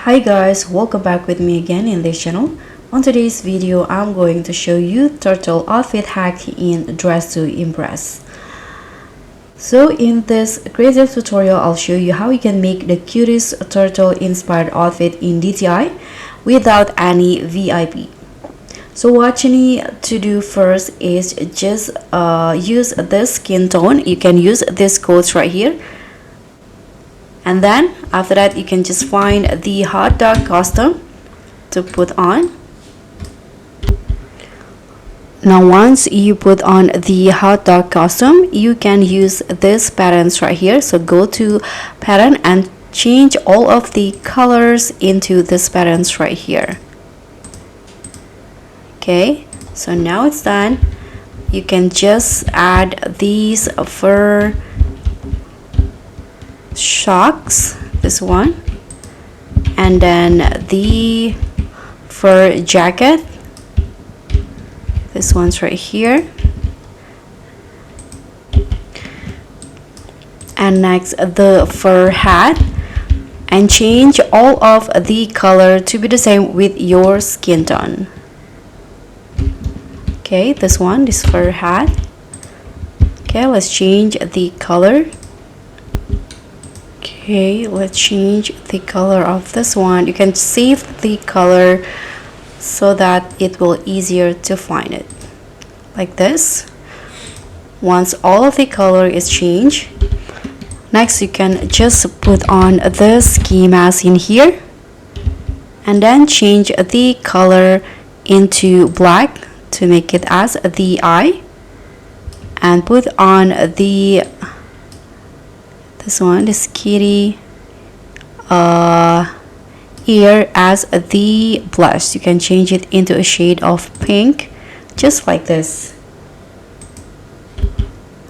Hi guys, welcome back with me again in this channel. On today's video, I'm going to show you turtle outfit hack in Dress to Impress. So in this creative tutorial, I'll show you how you can make the cutest turtle inspired outfit in DTI without any VIP. So what you need to do first is just use this skin tone. You can use this coats right here. And then after that you can just find the hot dog costume to put on. Now once you put on the hot dog costume, you can use this patterns right here. So go to pattern and change all of the colors into this patterns right here. Okay, so now it's done. You can just add these fur shocks, this one, and then the fur jacket, this one's right here, and next the fur hat, and change all of the color to be the same with your skin tone. Okay, this one, this fur hat. Okay, let's change the color. Okay, let's change the color of this one. You can save the color so that it will easier to find it, like this. Once all of the color is changed, next you can just put on the ski mask in here and then change the color into black to make it as the eye, and put on the this one, this kitty ear as the blush. You can change it into a shade of pink, just like this.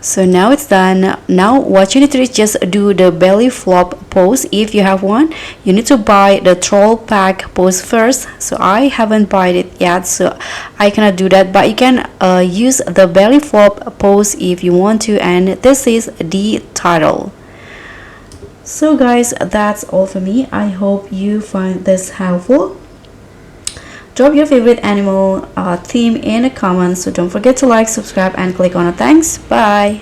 So now it's done. Now what you need to do is just do the belly flop pose. If you have one, you need to buy the troll pack pose first. So I haven't bought it yet, so I cannot do that, but you can use the belly flop pose if you want to, and this is the title. So guys, that's all for me. I hope you find this helpful. Drop your favorite animal theme in the comments. So don't forget to like, subscribe, and click on the thanks. Bye.